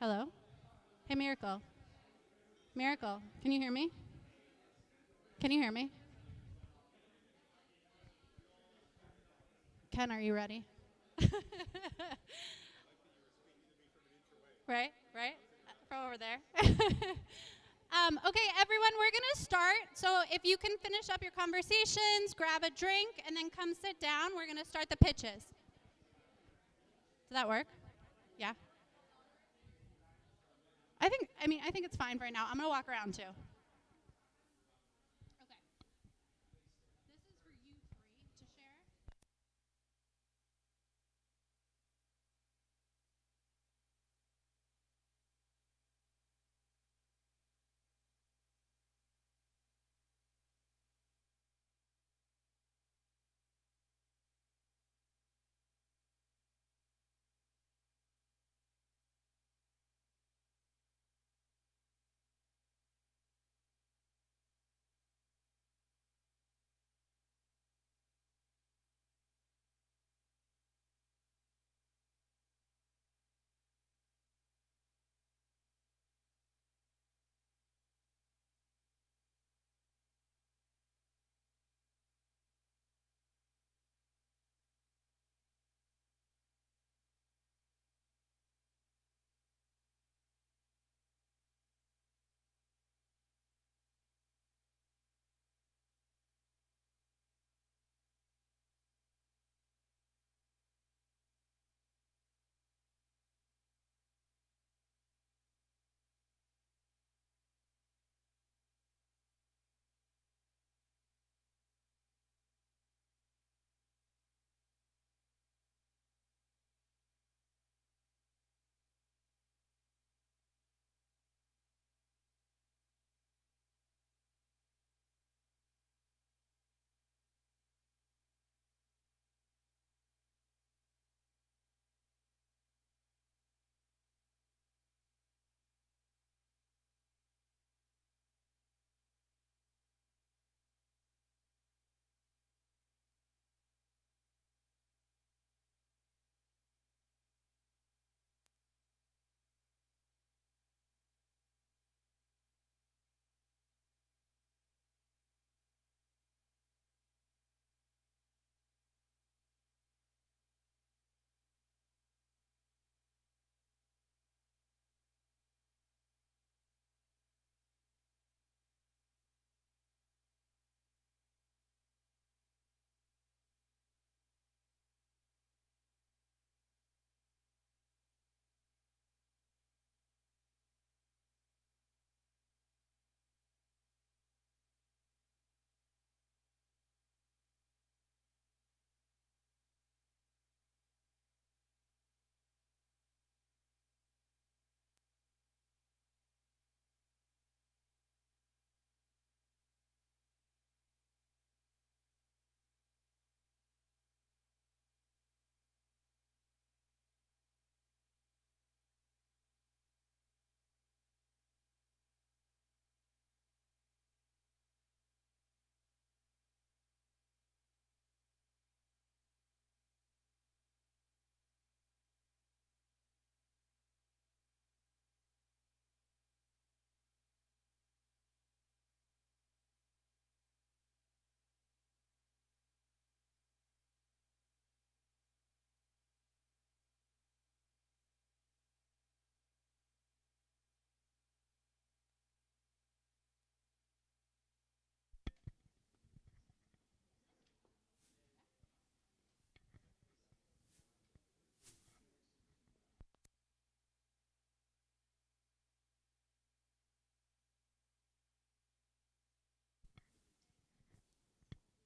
Hello? Hey, Miracle. Miracle, can you hear me? Can you hear me? Ken, are you ready? Right, right? From over there. Okay, everyone, we're going to start. So if you can finish up your conversations, grab a drink, and then come sit down, we're going to start the pitches. Does that work? Yeah? I think it's fine for right now. I'm going to walk around too. Okay. This is for you three to share.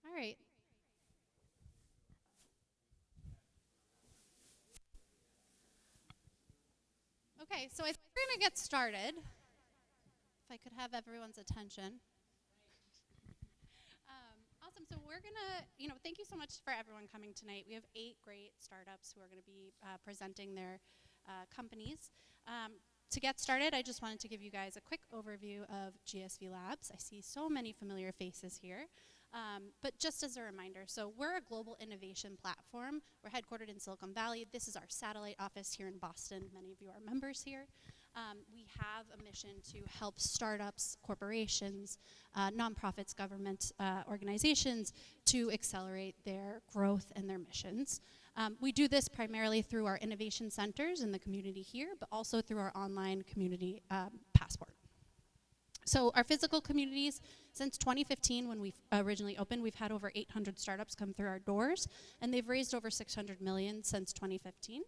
All right. Okay, so I think we're going to get started. If I could have everyone's attention. Awesome. So we're going to, thank you so much for everyone coming tonight. We have 8 great startups who are going to be presenting their companies. To get started, I just wanted to give you guys a quick overview of GSVlabs. I see so many familiar faces here. But just as a reminder, so we're a global innovation platform. We're headquartered in Silicon Valley. This is our satellite office here in Boston. Many of you are members here. We have a mission to help startups, corporations, nonprofits, government organizations to accelerate their growth and their missions. We do this primarily through our innovation centers in the community here, but also through our online community passport. So our physical communities, since 2015 when we originally opened, we've had over 800 startups come through our doors, and they've raised over 600 million since 2015.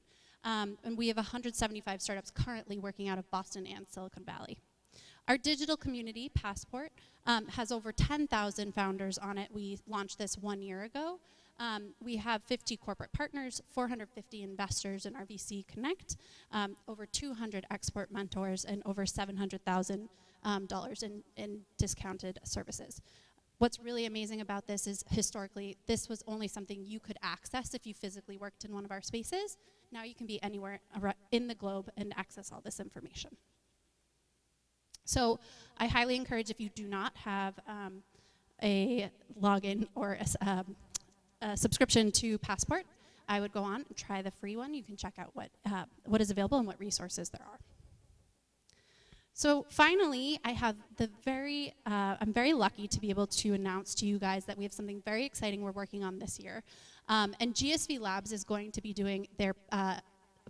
And we have 175 startups currently working out of Boston and Silicon Valley. Our digital community, Passport, has over 10,000 founders on it. We launched this 1 year ago. We have 50 corporate partners, 450 investors in our VC Connect, over 200 expert mentors, and over $700,000 in discounted services. What's really amazing about this is historically, this was only something you could access if you physically worked in one of our spaces. Now you can be anywhere in the globe and access all this information. So I highly encourage, if you do not have a login or a subscription to Passport, I would go on and try the free one. You can check out what is available and what resources there are. So finally, I have I'm very lucky to be able to announce to you guys that we have something very exciting we're working on this year. And GSVlabs is going to be doing their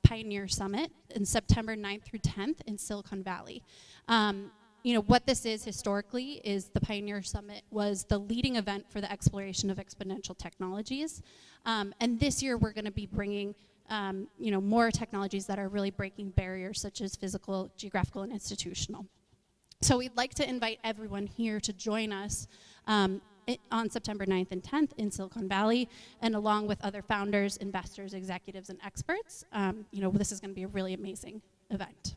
Pioneer Summit in September 9th through 10th in Silicon Valley. You know, what this is historically is the Pioneer Summit was the leading event for the exploration of exponential technologies. And this year we're gonna be bringing you know, more technologies that are really breaking barriers, such as physical, geographical, and institutional. So we'd like to invite everyone here to join us on September 9th and 10th in Silicon Valley, and along with other founders, investors, executives, and experts. You know, this is gonna be a really amazing event.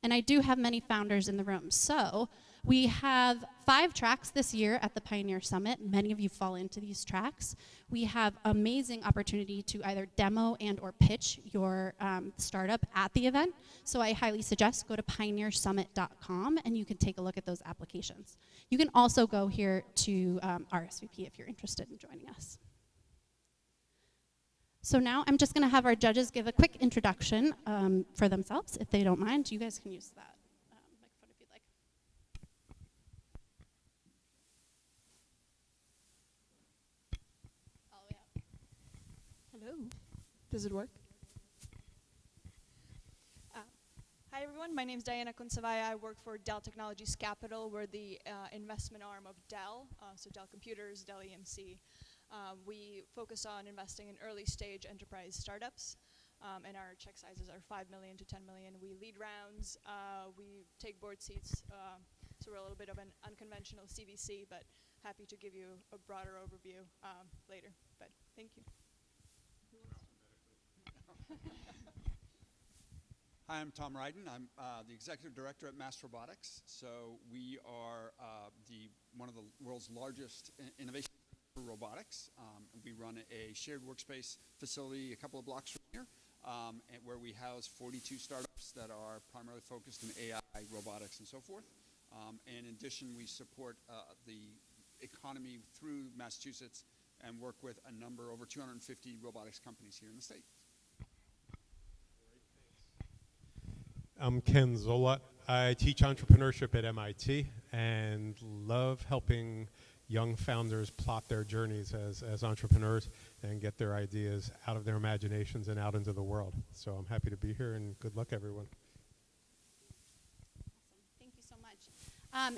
And I do have many founders in the room. So we have 5 tracks this year at the Pioneer Summit. Many of you fall into these tracks. We have amazing opportunity to either demo and or pitch your startup at the event. So I highly suggest go to pioneersummit.com and you can take a look at those applications. You can also go here to RSVP if you're interested in joining us. So now I'm just gonna have our judges give a quick introduction for themselves, if they don't mind. You guys can use that microphone if you'd like. All the way up. Hello. Does it work? Hi everyone, my name is Diana Kunsavaya. I work for Dell Technologies Capital. We're the investment arm of Dell, so Dell Computers, Dell EMC. We focus on investing in early stage enterprise startups, and our check sizes are 5 million to 10 million. We lead rounds, we take board seats, so we're a little bit of an unconventional CVC, but happy to give you a broader overview later, but thank you. Hi, I'm Tom Ryden. I'm the executive director at Mass Robotics. So we are one of the world's largest innovation for robotics. We run a shared workspace facility a couple of blocks from here, where we house 42 startups that are primarily focused in AI, robotics, and so forth. And in addition, we support the economy through Massachusetts and work with a number, over 250 robotics companies here in the state. I'm Ken Zola. I teach entrepreneurship at MIT and love helping young founders plot their journeys as entrepreneurs and get their ideas out of their imaginations and out into the world. So I'm happy to be here, and good luck, everyone. Awesome. Thank you so much.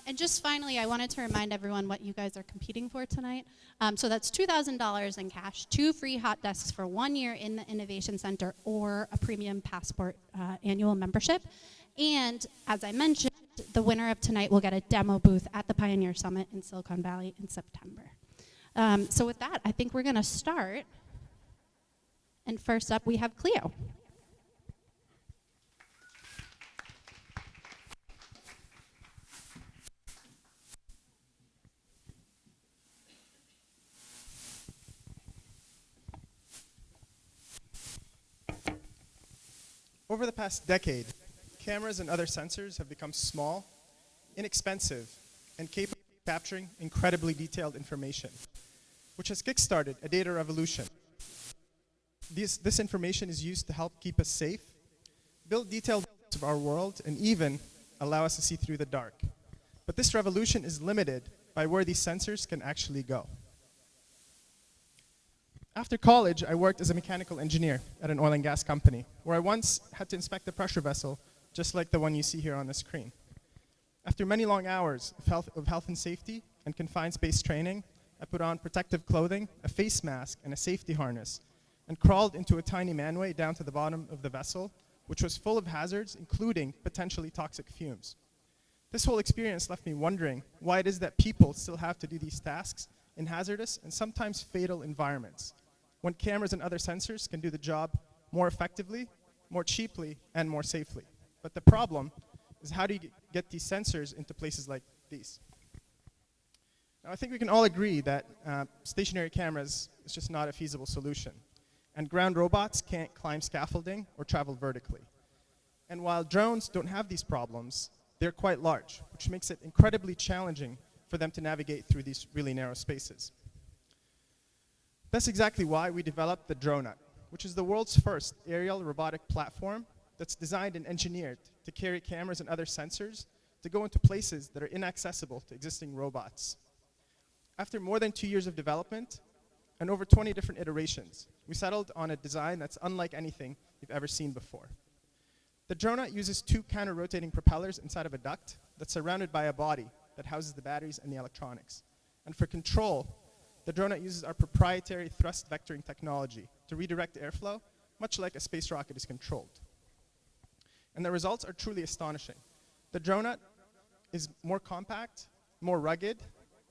And just finally, I wanted to remind everyone what you guys are competing for tonight. So that's $2,000 in cash, 2 free hot desks for 1 year in the Innovation Center, or a premium Passport annual membership. And as I mentioned, the winner of tonight will get a demo booth at the Pioneer Summit in Silicon Valley in September. So with that, I think we're gonna start. And first up, we have Cleo. Over the past decade, cameras and other sensors have become small, inexpensive, and capable of capturing incredibly detailed information, which has kickstarted a data revolution. This information is used to help keep us safe, build detailed parts of our world and even allow us to see through the dark. But this revolution is limited by where these sensors can actually go. After college, I worked as a mechanical engineer at an oil and gas company, where I once had to inspect a pressure vessel, just like the one you see here on the screen. After many long hours of health and safety and confined space training, I put on protective clothing, a face mask, and a safety harness, and crawled into a tiny manway down to the bottom of the vessel, which was full of hazards, including potentially toxic fumes. This whole experience left me wondering why it is that people still have to do these tasks in hazardous and sometimes fatal environments, when cameras and other sensors can do the job more effectively, more cheaply, and more safely. But the problem is, how do you get these sensors into places like these? Now, I think we can all agree that stationary cameras is just not a feasible solution. And ground robots can't climb scaffolding or travel vertically. And while drones don't have these problems, they're quite large, which makes it incredibly challenging for them to navigate through these really narrow spaces. That's exactly why we developed the Dronut, which is the world's first aerial robotic platform that's designed and engineered to carry cameras and other sensors to go into places that are inaccessible to existing robots. After more than 2 years of development and over 20 different iterations, we settled on a design that's unlike anything you've ever seen before. The Dronut uses 2 counter-rotating propellers inside of a duct that's surrounded by a body that houses the batteries and the electronics. And for control, the Dronut uses our proprietary thrust vectoring technology to redirect airflow, much like a space rocket is controlled. And the results are truly astonishing. The Dronut is more compact, more rugged,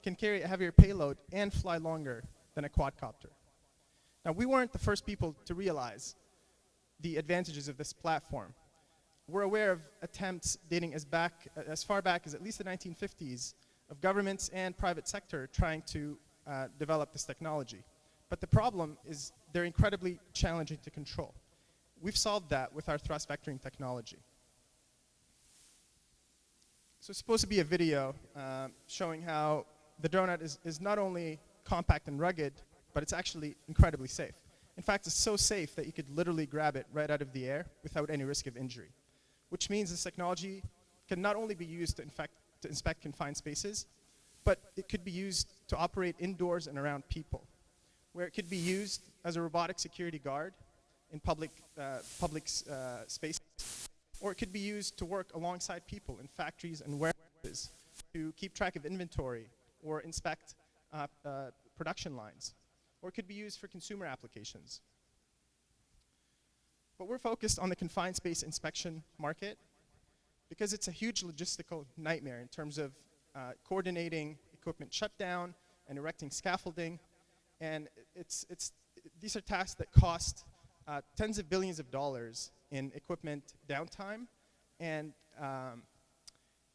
can carry a heavier payload, and fly longer than a quadcopter. Now, we weren't the first people to realize the advantages of this platform. We're aware of attempts dating as far back as at least the 1950s of governments and private sector trying to develop this technology. But the problem is they're incredibly challenging to control. We've solved that with our thrust vectoring technology. So it's supposed to be a video showing how the Dronut is not only compact and rugged, but it's actually incredibly safe. In fact, it's so safe that you could literally grab it right out of the air without any risk of injury, which means this technology can not only be used to inspect confined spaces, but it could be used to operate indoors and around people, where it could be used as a robotic security guard in public spaces, or it could be used to work alongside people in factories and warehouses to keep track of inventory or inspect production lines, or it could be used for consumer applications. But we're focused on the confined space inspection market because it's a huge logistical nightmare in terms of coordinating equipment shutdown and erecting scaffolding. And these are tasks that cost tens of billions of dollars in equipment downtime and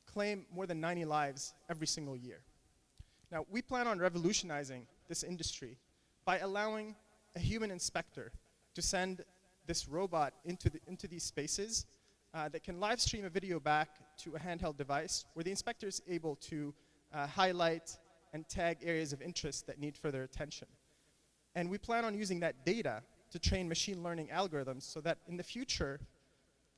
claim more than 90 lives every single year. Now, we plan on revolutionizing this industry by allowing a human inspector to send this robot into these spaces that can live stream a video back to a handheld device where the inspector is able to highlight and tag areas of interest that need further attention. And we plan on using that data to train machine learning algorithms so that in the future,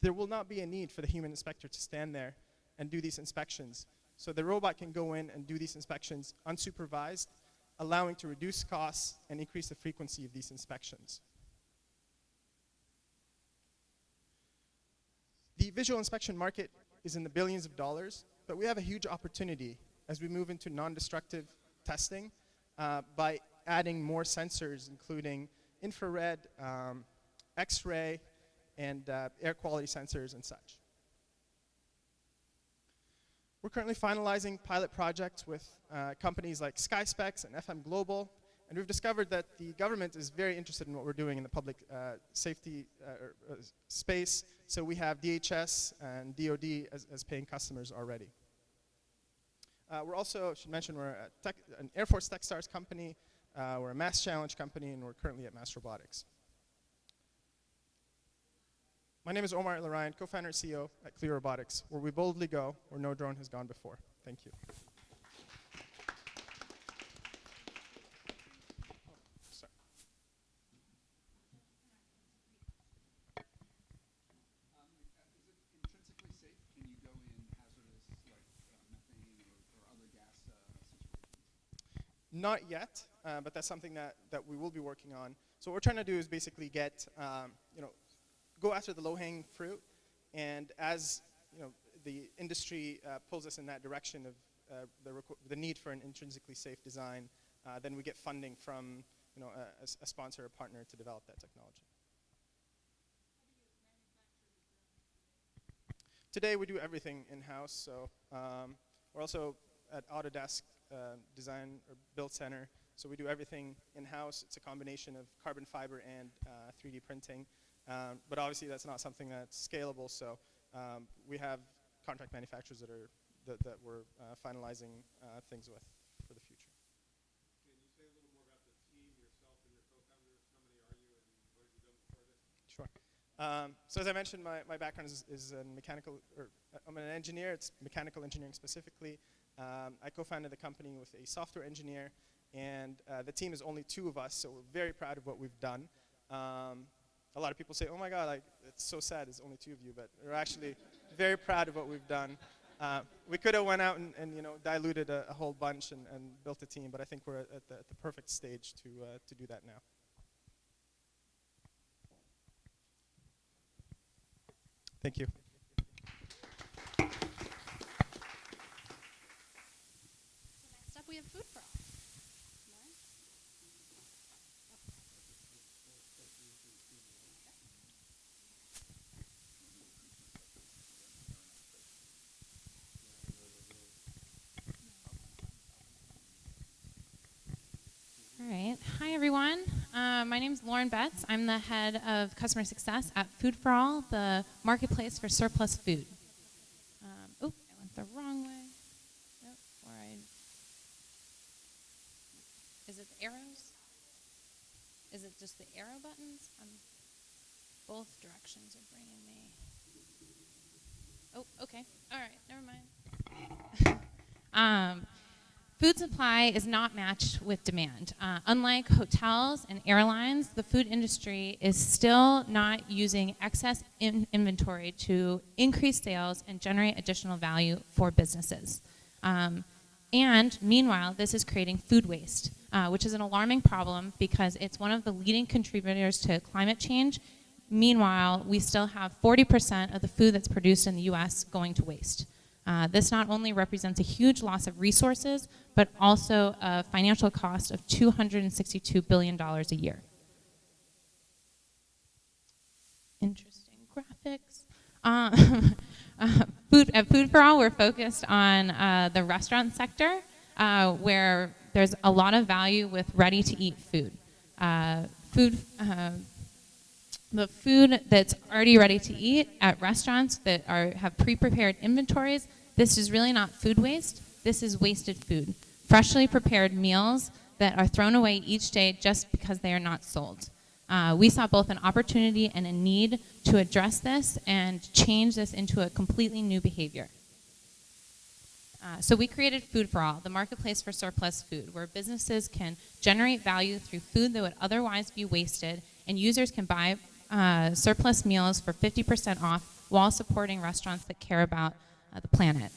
there will not be a need for the human inspector to stand there and do these inspections. So the robot can go in and do these inspections unsupervised, allowing to reduce costs and increase the frequency of these inspections. The visual inspection market is in the billions of dollars, but we have a huge opportunity as we move into non-destructive testing by adding more sensors, including infrared, X-ray, and air quality sensors and such. We're currently finalizing pilot projects with companies like SkySpecs and FM Global, and we've discovered that the government is very interested in what we're doing in the public safety space, so we have DHS and DoD as paying customers already. We're also, I should mention, we're an Air Force Techstars company, we're a Mass Challenge company, and we're currently at Mass Robotics. My name is Omar Larayan, co-founder and CEO at Cleo Robotics, where we boldly go where no drone has gone before. Thank you. Not yet, but that's something that we will be working on. So what we're trying to do is basically get, go after the low-hanging fruit, and as the industry pulls us in that direction of the need for an intrinsically safe design, then we get funding from a sponsor or partner to develop that technology. Today we do everything in-house, so we're also at Autodesk Design or Build Center, so we do everything in-house. It's a combination of carbon fiber and 3D printing, but obviously that's not something that's scalable, so we have contract manufacturers that we're finalizing things with for the future. Can you say a little more about the team, yourself and your co-founders? How many are you and what have you done before this? Sure. So as I mentioned, my background is in mechanical, or I'm an engineer. It's mechanical engineering specifically. I co-founded the company with a software engineer, and the team is only 2 of us, so we're very proud of what we've done. A lot of people say, oh my God, like, it's so sad it's only 2 of you, but we're actually very proud of what we've done. We could have went out and diluted a whole bunch and built a team, but I think we're at the perfect stage to do that now. Thank you. Next up, we have Food for All. Lauren? All right. Hi, everyone. My name is Lauren Betts. I'm the head of customer success at Food for All, the marketplace for surplus food. I went the wrong way. Nope. Is it the arrows? Is it just the arrow buttons? Both directions are bringing me. Oh, okay. All right. Never mind. Food supply is not matched with demand. Unlike hotels and airlines, the food industry is still not using excess inventory to increase sales and generate additional value for businesses. And meanwhile, this is creating food waste, which is an alarming problem because it's one of the leading contributors to climate change. Meanwhile, we still have 40% of the food that's produced in the US going to waste. This not only represents a huge loss of resources, but also a financial cost of $262 billion a year. Interesting graphics. At Food for All, we're focused on the restaurant sector, where there's a lot of value with ready-to-eat food. The food that's already ready to eat at restaurants that have pre-prepared inventories, this is really not food waste. This is wasted food. Freshly prepared meals that are thrown away each day just because they are not sold. We saw both an opportunity and a need to address this and change this into a completely new behavior. So we created Food for All, the marketplace for surplus food, where businesses can generate value through food that would otherwise be wasted, and users can buy surplus meals for 50% off while supporting restaurants that care about the planet.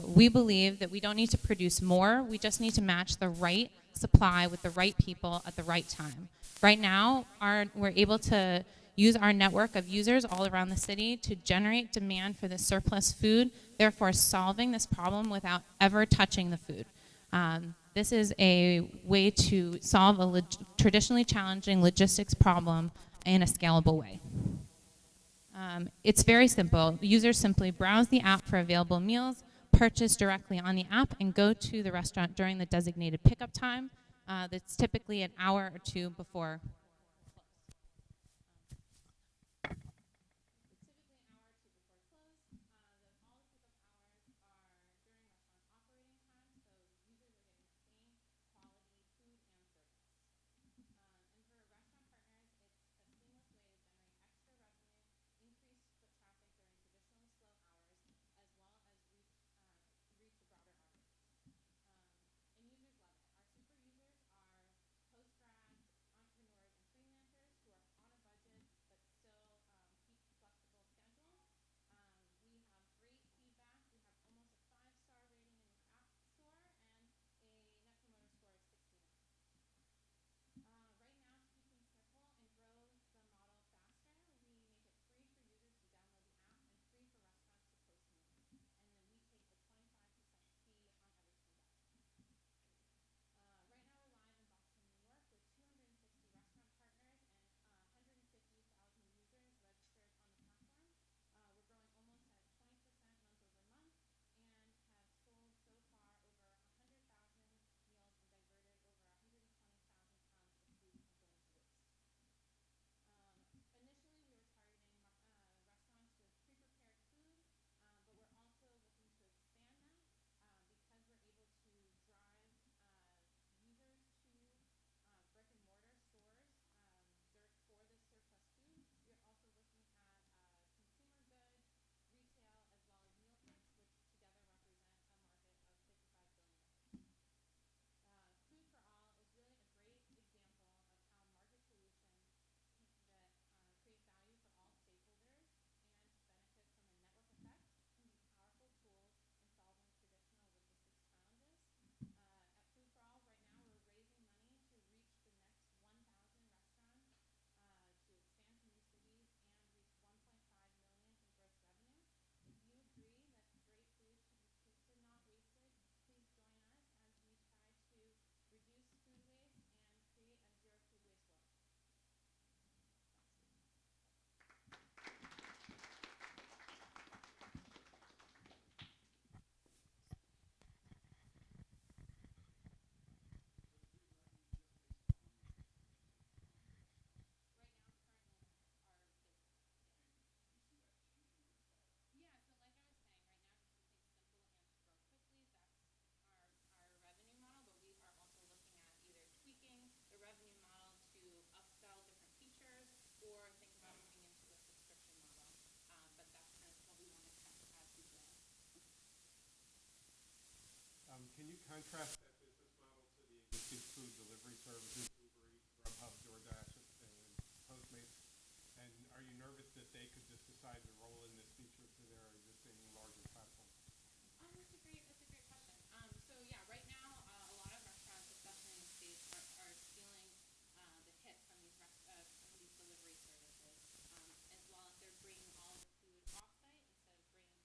We believe that we don't need to produce more, we just need to match the right supply with the right people at the right time. Right now, we're able to use our network of users all around the city to generate demand for this surplus food, therefore solving this problem without ever touching the food. This is a way to solve a traditionally challenging logistics problem in a scalable way. It's very simple. Users simply browse the app for available meals, purchase directly on the app, and go to the restaurant during the designated pickup time. That's typically an hour or 2 before. can you contrast that business model to the existing food delivery services, Uber Eats, Grubhub, DoorDash, and Postmates? And are you nervous that they could just decide to roll in this feature to their existing larger platform? That's a great question. So yeah, right now a lot of restaurants, especially in the States, are feeling the hit from from these delivery services, as well as they're bringing all of the food off-site instead of bringing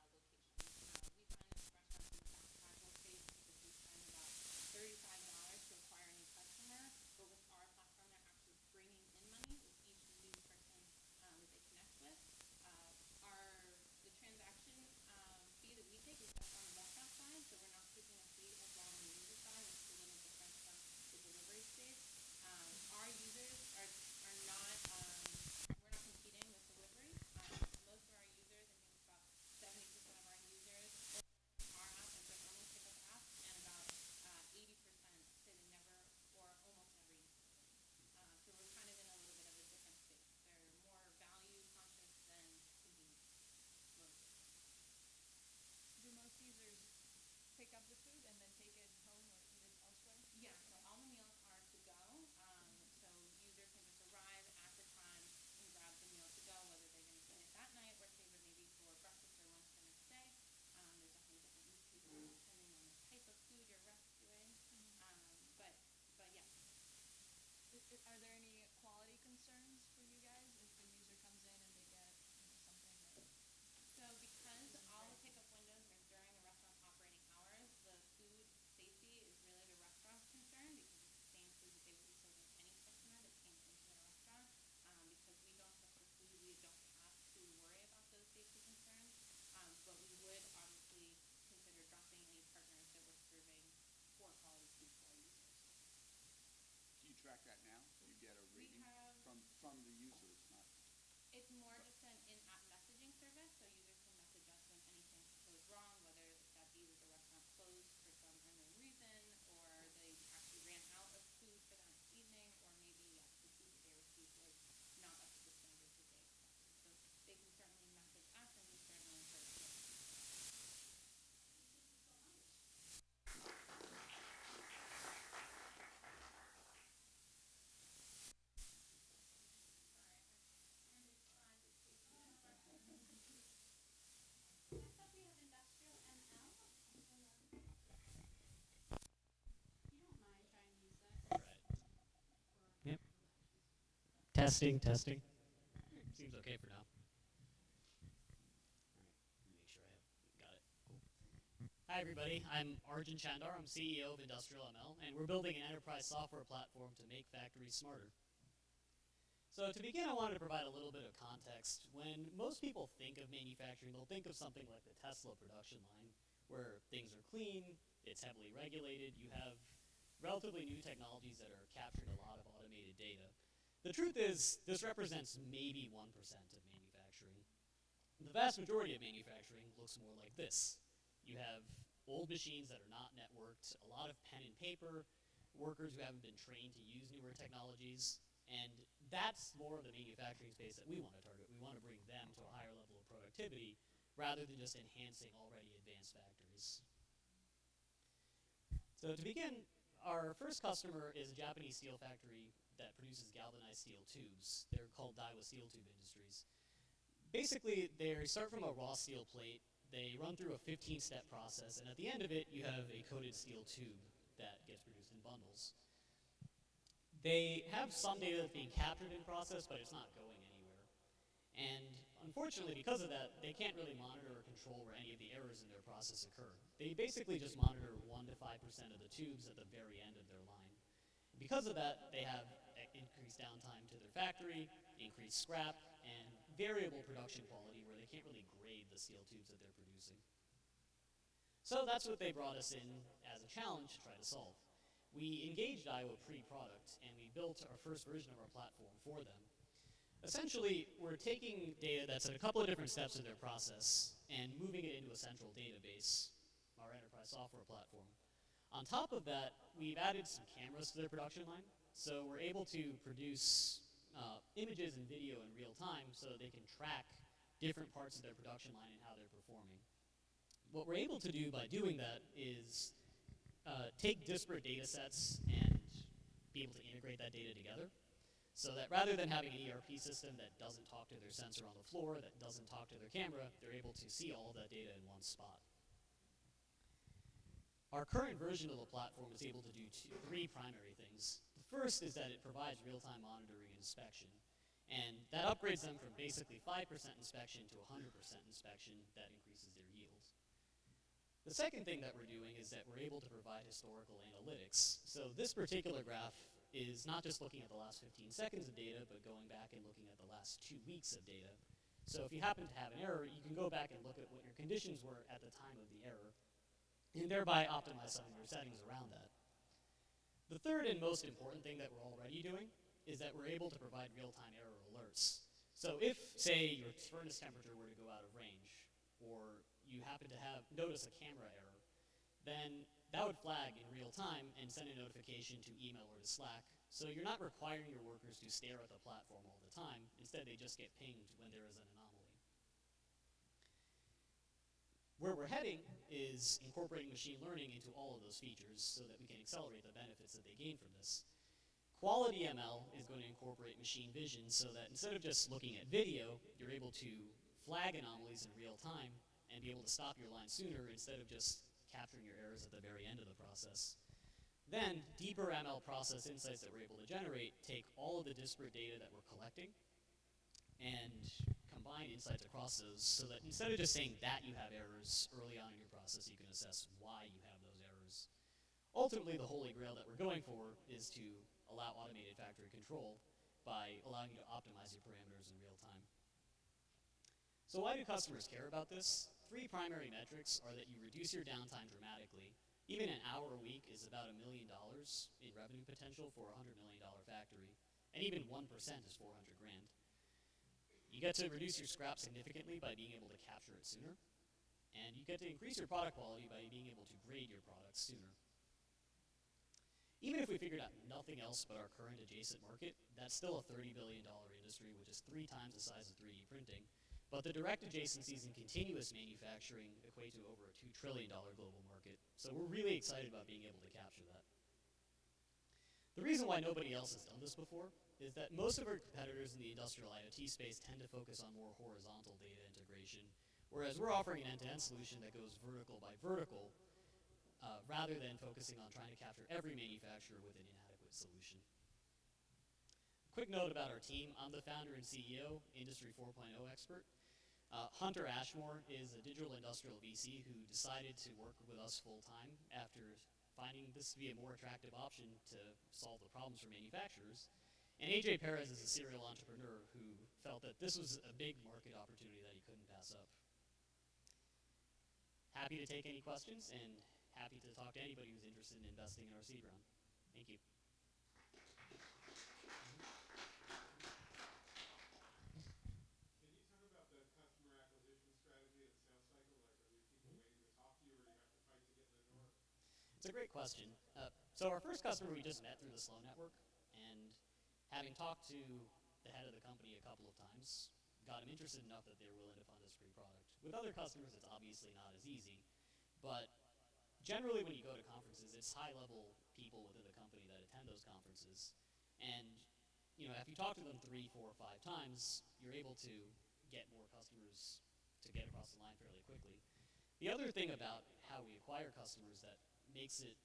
customers into their locations. We find that restaurants in the fast casual space typically spend about $35 to acquire a new customer, but with our platform, they're actually bringing in money with each new person that they connect with. The transaction fee that we take is just on the restaurant side, so we're not taking a fee as well on the user side, which is a little different from the delivery space. Our users are not, we're not competing with delivery. Most of our users, I think it's about 70% of our users, our app as their only pickup app, and about 80% say they never or almost never use it. So we're kind of in a little bit of a different space. They're more value conscious than convenience. Do most users pick up the food and then take it home or eat it elsewhere? Yeah, so all the meals are to go. So users can just arrive at the time and grab the meal to go, whether they're going to eat it that night or save it maybe for breakfast or lunch the next day. There's definitely different use cases depending on the type of food you're rescuing. But yeah. Are there any quality concerns for you guys if the user comes in and they get something that... So because all the pickup windows are during the restaurant's operating hours, the food safety is really the restaurant's concern because it's the same food that they would be serving any customer that came into their restaurant. Because we don't touch the food, we don't have to worry about those safety concerns. But we would obviously consider dropping any partners that were serving poor quality food to our users. Do you track that now? Do you get a rating from the users? Not It's more just an in-app messaging service, so users can message us when anything goes wrong, whether that be that the restaurant closed for some unknown reason, or they actually ran out of food for that evening, or maybe the food that they received was not up to the standards that they expected. So they can certainly message us, and we certainly encourage them. Next up, we have IndustrialML. You don't mind trying to use this? Right. Yep. Testing. Seems okay for now. All right. Make sure I got it. Cool. Hi, everybody. I'm Arjun Chandar. I'm CEO of IndustrialML, and we're building an enterprise software platform to make factories smarter. So to begin, I wanted to provide a little bit of context. When most people think of manufacturing, they'll think of something like the Tesla production line, where things are clean, it's heavily regulated, you have relatively new technologies that are capturing a lot of automated data. The truth is, this represents maybe 1% of manufacturing. The vast majority of manufacturing looks more like this. You have old machines that are not networked, a lot of pen and paper, workers who haven't been trained to use newer technologies, and that's more of the manufacturing space that we want to target. We want to bring them to a higher level of productivity rather than just enhancing already advanced factories. So to begin, our first customer is a Japanese steel factory that produces galvanized steel tubes. They're called Daiwa Steel Tube Industries. Basically, they start from a raw steel plate, they run through a 15-step process, and at the end of it, you have a coated steel tube that gets produced in bundles. They have some data that's being captured in process, but it's not going anywhere. And unfortunately, because of that, they can't really monitor or control where any of the errors in their process occur. They basically just monitor 1 to 5% of the tubes at the very end of their line. Because of that, they have increased downtime to their factory, increased scrap, and variable production quality where they can't really grade the steel tubes that they're producing. So that's what they brought us in as a challenge to try to solve. We engaged Daiwa pre-product, and we built our first version of our platform for them. Essentially, we're taking data that's at a couple of different steps in their process and moving it into a central database, our enterprise software platform. On top of that, we've added some cameras to their production line, so we're able to produce images and video in real time so they can track different parts of their production line and how they're performing. What we're able to do by doing that is take disparate data sets and be able to integrate that data together, so that rather than having an ERP system that doesn't talk to their sensor on the floor, that doesn't talk to their camera, they're able to see all of that data in one spot. Our current version of the platform is able to do three primary things. The first is that it provides real-time monitoring and inspection, and that upgrades them from basically 5% inspection to 100% inspection. That increases their yield. The second thing that we're doing is that we're able to provide historical analytics. So this particular graph is not just looking at the last 15 seconds of data, but going back and looking at the last 2 weeks of data. So if you happen to have an error, you can go back and look at what your conditions were at the time of the error, and thereby optimize some of your settings around that. The third and most important thing that we're already doing is that we're able to provide real-time error alerts. So if, say, your furnace temperature were to go out of range, or you happen to notice a camera error, then that would flag in real time and send a notification to email or to Slack. So you're not requiring your workers to stare at the platform all the time. Instead, they just get pinged when there is an anomaly. Where we're heading is incorporating machine learning into all of those features so that we can accelerate the benefits that they gain from this. Quality ML is going to incorporate machine vision so that instead of just looking at video, you're able to flag anomalies in real time and be able to stop your line sooner instead of just capturing your errors at the very end of the process. Then, deeper ML process insights that we're able to generate take all of the disparate data that we're collecting and combine insights across those so that instead of just saying that you have errors early on in your process, you can assess why you have those errors. Ultimately, the holy grail that we're going for is to allow automated factory control by allowing you to optimize your parameters in real time. So why do customers care about this? 3 primary metrics are that you reduce your downtime dramatically. Even an hour a week is about $1 million in revenue potential for a $100 million factory, and even 1% is 400 grand. You get to reduce your scrap significantly by being able to capture it sooner, and you get to increase your product quality by being able to grade your products sooner. Even if we figured out nothing else but our current adjacent market, that's still a $30 billion industry, which is 3 times the size of 3D printing. But the direct adjacencies in continuous manufacturing equate to over a $2 trillion global market. So we're really excited about being able to capture that. The reason why nobody else has done this before is that most of our competitors in the industrial IoT space tend to focus on more horizontal data integration, whereas we're offering an end-to-end solution that goes vertical by vertical, rather than focusing on trying to capture every manufacturer with an inadequate solution. Quick note about our team. I'm the founder and CEO, Industry 4.0 expert. Hunter Ashmore is a digital industrial VC who decided to work with us full-time after finding this to be a more attractive option to solve the problems for manufacturers. And AJ Perez is a serial entrepreneur who felt that this was a big market opportunity that he couldn't pass up. Happy to take any questions and happy to talk to anybody who's interested in investing in our seed round. Thank you. It's a great question. So our first customer we just met through the Sloan Network, and having talked to the head of the company a couple of times, got him interested enough that they were willing to fund his free product. With other customers, it's obviously not as easy, but generally when you go to conferences, it's high-level people within the company that attend those conferences, and if you talk to them 3, 4, 5 times, you're able to get more customers to get across the line fairly quickly. The other thing about how we acquire customers that makes it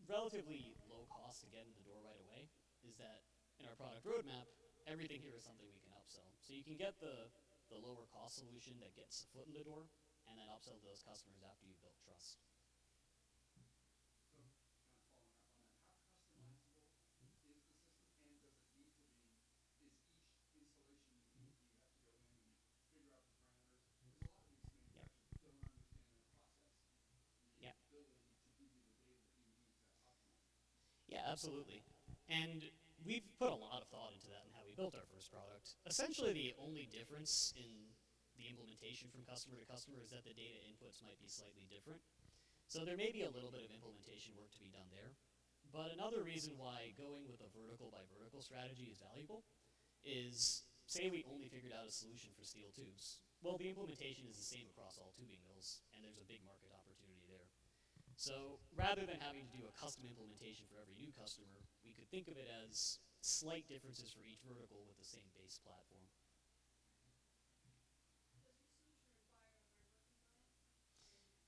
relatively low cost to get in the door right away is that in our product roadmap, everything here is something we can upsell. So you can get the lower cost solution that gets a foot in the door and then upsell those customers after you've built trust. So, kind of following up on that, how customizable is the system, and does it need to be, is each installation unique? Do you have to go in and figure out the parameters? Because a lot of these manufacturers don't understand their process, the ability to give you the data that you need to optimize. Yeah, absolutely. And we've put a lot of thought into that and how we built our first product. Essentially, the only difference in the implementation from customer to customer is that the data inputs might be slightly different. So there may be a little bit of implementation work to be done there. But another reason why going with a vertical by vertical strategy is valuable is, say we only figured out a solution for steel tubes. Well, the implementation is the same across all tubing mills, and there's a big market opportunity there. So rather than having to do a custom implementation for every new customer, we could think of it as slight differences for each vertical with the same base platform.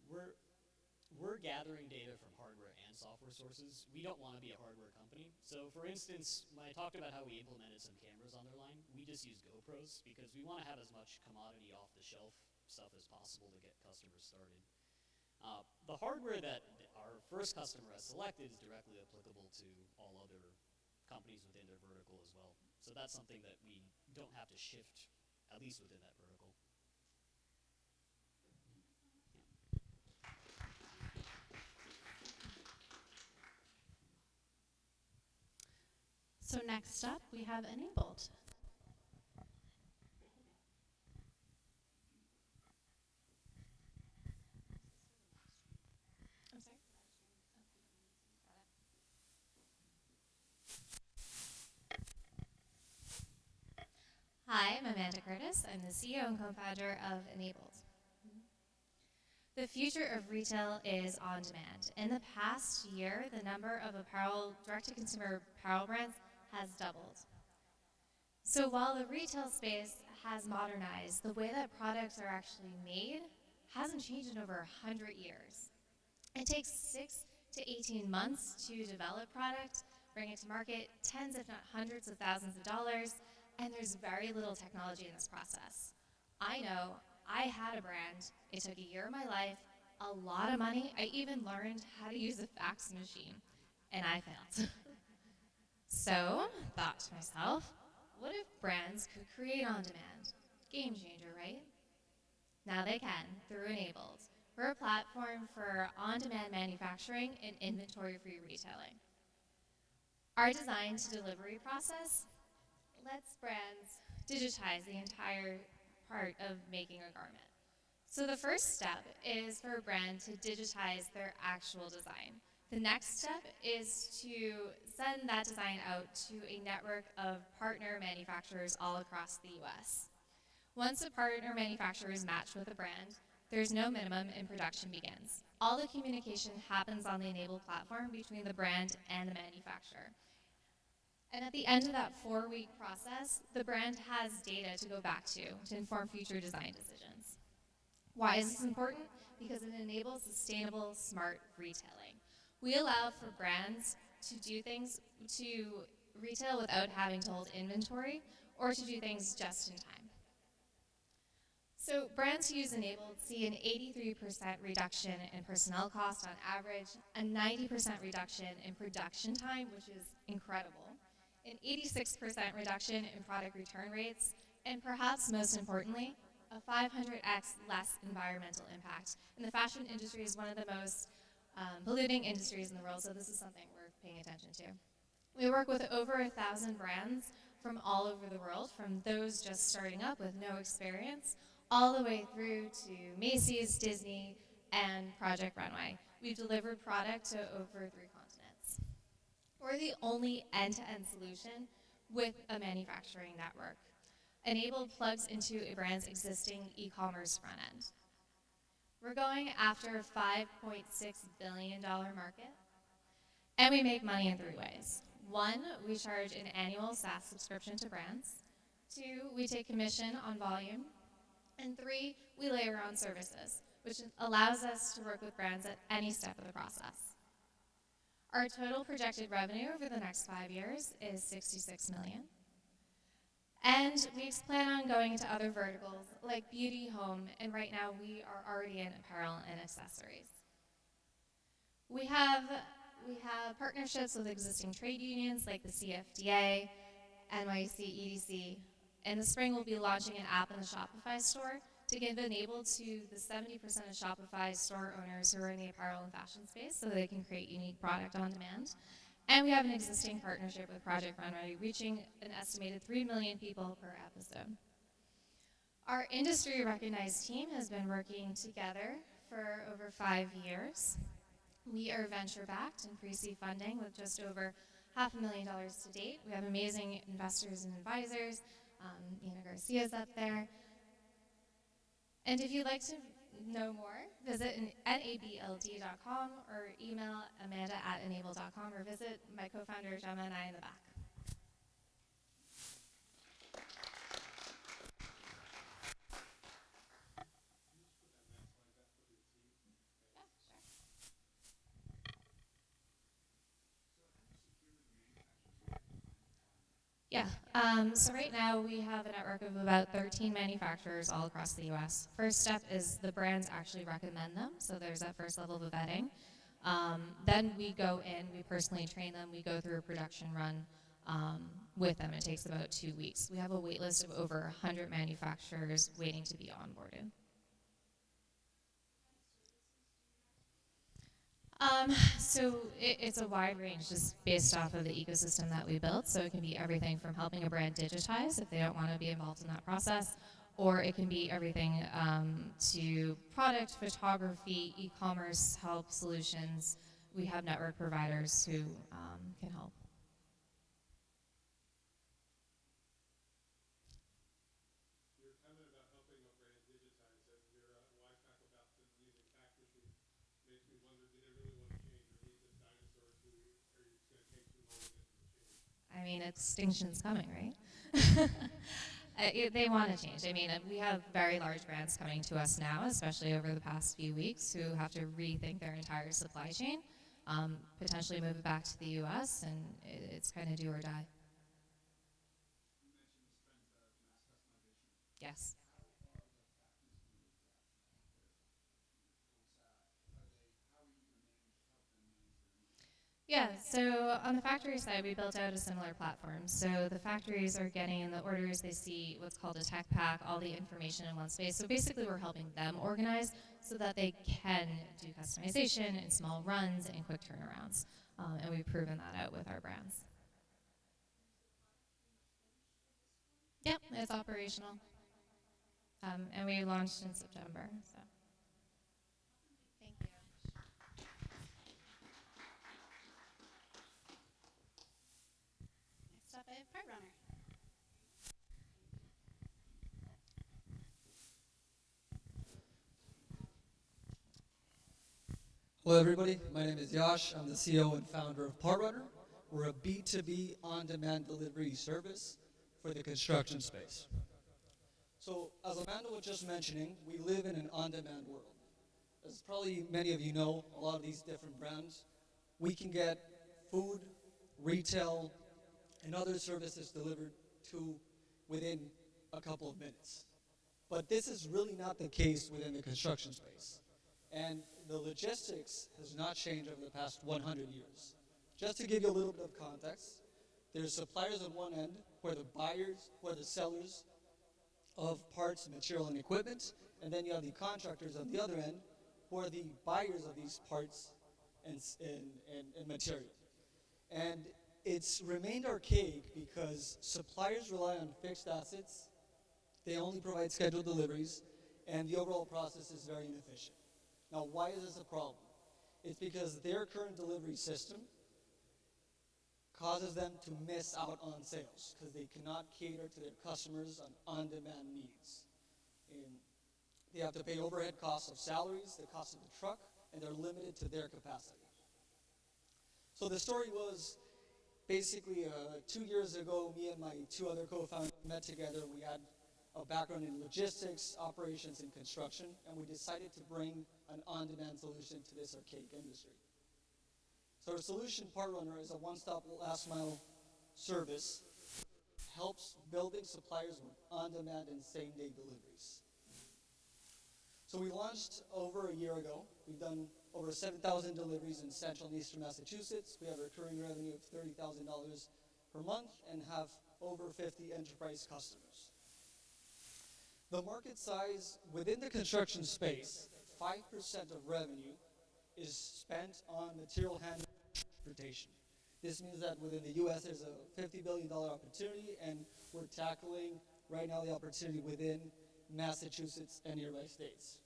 We're, we're gathering data from hardware and software sources. We don't want to be a hardware company. So for instance, when I talked about how we implemented some cameras on their line, we just use GoPros because we want to have as much commodity off-the-shelf stuff as possible to get customers started. The hardware that our first customer has selected is directly applicable to all other companies within their vertical as well. So that's something that we don't have to shift, at least within that vertical. So next up, we have Enabled. I'm sorry? Hi, I'm Amanda Curtis. I'm the CEO and co-founder of Enabled. The future of retail is on demand. In the past year, the number of direct-to-consumer apparel brands has doubled. So while the retail space has modernized, the way that products are actually made hasn't changed in over 100 years. It takes 6 to 18 months to develop product, bring it to market, tens if not hundreds of thousands of dollars, and there's very little technology in this process. I know I had a brand, it took a year of my life, a lot of money, I even learned how to use a fax machine, and I failed. So, thought to myself, what if brands could create on demand? Game changer, right? Now they can, through Enabled. We're a platform for on-demand manufacturing and inventory-free retailing. Our design to delivery process lets brands digitize the entire part of making a garment. So the first step is for a brand to digitize their actual design. The next step is to send that design out to a network of partner manufacturers all across the US. Once a partner manufacturer is matched with a brand, there's no minimum and production begins. All the communication happens on the Enabled platform between the brand and the manufacturer. And at the end of that 4-week process, the brand has data to go back to inform future design decisions. Why is this important? Because it enables sustainable, smart retailing. We allow for brands to do things, to retail without having to hold inventory, or to do things just in time. So brands who use Enabled see an 83% reduction in personnel cost on average, a 90% reduction in production time, which is incredible, an 86% reduction in product return rates, and perhaps most importantly, a 500x less environmental impact. And the fashion industry is one of the most polluting industries in the world, so this is something worth paying attention to. We work with over 1,000 brands from all over the world, from those just starting up with no experience, all the way through to Macy's, Disney, and Project Runway. We've delivered product to over 3 continents. We're the only end-to-end solution with a manufacturing network. Enabled plugs into a brand's existing e-commerce front end. We're going after a $5.6 billion market, and we make money in 3 ways. 1, we charge an annual SaaS subscription to brands. 2, we take commission on volume. And 3, we layer on services, which allows us to work with brands at any step of the process. Our total projected revenue over the next 5 years is $66 million. And we plan on going into other verticals like beauty, home, and right now we are already in apparel and accessories. We have partnerships with existing trade unions like the CFDA, NYC, EDC. In the spring, we'll be launching an app in the Shopify store to give Enabled to the 70% of Shopify store owners who are in the apparel and fashion space so they can create unique product on demand. And we have an existing partnership with Project Runway, reaching an estimated 3 million people per episode. Our industry-recognized team has been working together for over 5 years. We are venture-backed and pre-seed funding with just over $500,000 to date. We have amazing investors and advisors. Nina Garcia's up there. And if you'd like to know more, visit nabld.com or email amanda@enable.com or visit my co-founder Gemma and I in the back. Yeah, so right now we have a network of about 13 manufacturers all across the US. First step is the brands actually recommend them, so there's that first level of vetting. Then we go in, we personally train them, we go through a production run with them. It takes about 2 weeks. We have a wait list of over 100 manufacturers waiting to be onboarded. So it's a wide range just based off of the ecosystem that we built. So it can be everything from helping a brand digitize if they don't want to be involved in that process, or it can be everything to product, photography, e-commerce, help solutions. We have network providers who can help. Your comment about helping a brand digitize and your why talk about them using factor sheet makes me wonder, do they really want to change or need this dinosaur to, or it's going to take too long to get them to change? I mean, extinction's coming, right? They want to change. I mean, we have very large brands coming to us now, especially over the past few weeks, who have to rethink their entire supply chain, potentially move it back to the U.S., and it's kind of do or die. You mentioned the strength of mass customization. Yes. How are the factories going to adapt to that? How are you going to help them manage their needs? Yeah, so on the factory side, we built out a similar platform. So the factories are getting the orders, they see what's called a tech pack, all the information in one space. So basically we're helping them organize so that they can do customization in small runs and quick turnarounds. And we've proven that out with our brands. Yep, it's operational. And we launched in September. So. Thank you. Next up, I have Part Runner. Hello everybody, my name is Yash. I'm the CEO and founder of PartRunner. We're a B2B on-demand delivery service for the construction space. So as Amanda was just mentioning, we live in an on-demand world. As probably many of you know, a lot of these different brands, we can get food, retail, and other services delivered to within a couple of minutes. But this is really not the case within the construction space. And the logistics has not changed over the past 100 years. Just to give you a little bit of context, there's suppliers on one end who are the buyers, who are the sellers of parts, material, and equipment, and then you have the contractors on the other end who are the buyers of these parts and material. And it's remained archaic because suppliers rely on fixed assets, they only provide scheduled deliveries, and the overall process is very inefficient. Now, why is this a problem? It's because their current delivery system causes them to miss out on sales because they cannot cater to their customers' on-demand needs. And they have to pay overhead costs of salaries, the cost of the truck, and they're limited to their capacity. So the story was basically 2 years ago, me and my two other co-founders met together. We had a background in logistics, operations, and construction, and we decided to bring an on-demand solution to this archaic industry. So our solution, PartRunner, is a one-stop last-mile service, helps building suppliers with on-demand and same-day deliveries. So we launched over a year ago. We've done over 7,000 deliveries in central and eastern Massachusetts. We have a recurring revenue of $30,000 per month and have over 50 enterprise customers. The market size within the construction space, 5% of revenue is spent on material handling and transportation. This means that within the US there's a $50 billion opportunity, and we're tackling right now the opportunity within Massachusetts and nearby states.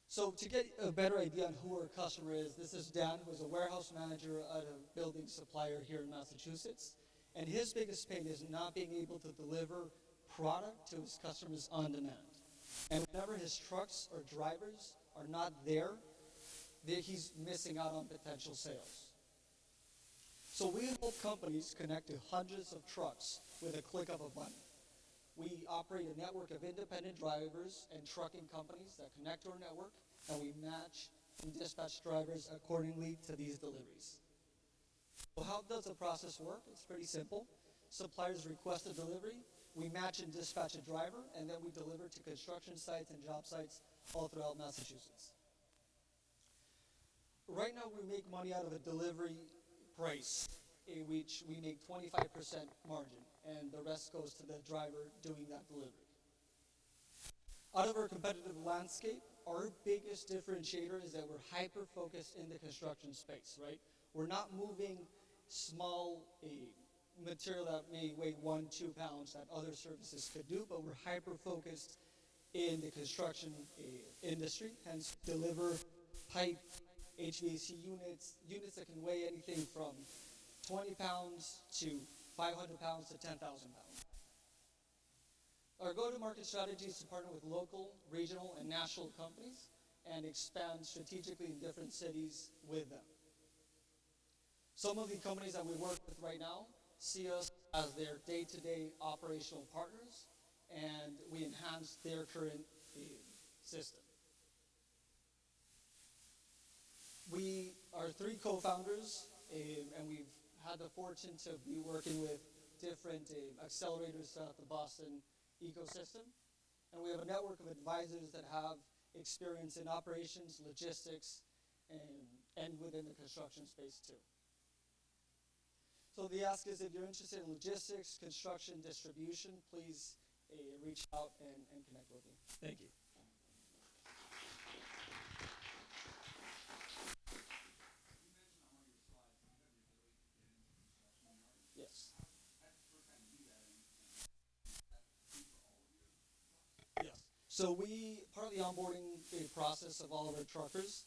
So to get a better idea on who our customer is, this is Dan, who is a warehouse manager at a building supplier here in Massachusetts. And his biggest pain is not being able to deliver product to his customers on demand. And whenever his trucks or drivers are not there, he's missing out on potential sales. So we help companies connect to hundreds of trucks with a click of a button. We operate a network of independent drivers and trucking companies that connect to our network, and we match and dispatch drivers accordingly to these deliveries. So how does the process work? It's pretty simple. Suppliers request a delivery, we match and dispatch a driver, and then we deliver to construction sites and job sites all throughout Massachusetts. Right now we make money out of a delivery price, in which we make 25% margin, and the rest goes to the driver doing that delivery. Out of our competitive landscape, our biggest differentiator is that we're hyper-focused in the construction space, right? We're not moving small material that may weigh 1-2 pounds that other services could do, but we're hyper-focused in the construction industry, hence deliver pipe, HVAC units that can weigh anything from 20 pounds to 500 pounds to 10,000 pounds. Our go-to-market strategy is to partner with local, regional, and national companies and expand strategically in different cities with them. Some of the companies that we work with right now see us as their day-to-day operational partners, and we enhance their current system. We are 3 co-founders, and we've had the fortune to be working with different accelerators throughout the Boston ecosystem. And we have a network of advisors that have experience in operations, logistics, and within the construction space too. So the ask is, if you're interested in logistics, construction, distribution, please reach out and connect with me. Thank you. Yes. Yes. So part of the onboarding process of all of our truckers,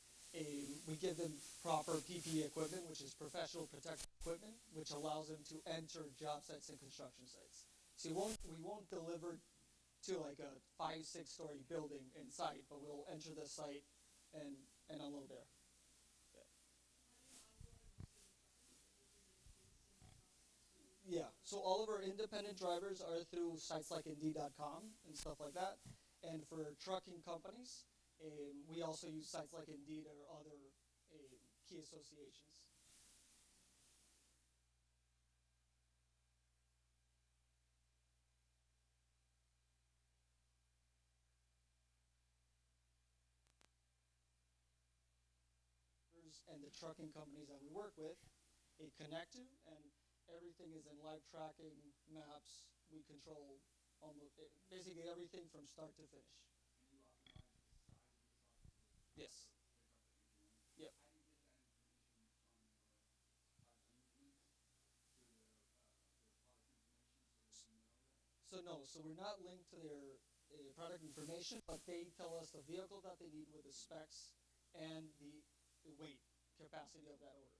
we give them proper PPE equipment, which is professional protective equipment, which allows them to enter job sites and construction sites. So we won't deliver to like a 5-6 story building inside, but we'll enter the site and unload there. Yeah, so all of our independent drivers are through sites like Indeed.com and stuff like that. And for trucking companies, we also use sites like Indeed or other key associations. And the trucking companies that we work with, connect to, and everything is in live tracking, maps. We control basically everything from start to finish. Yes. Yep. So we're not linked to their product information, but they tell us the vehicle that they need with the specs and the weight capacity of that order.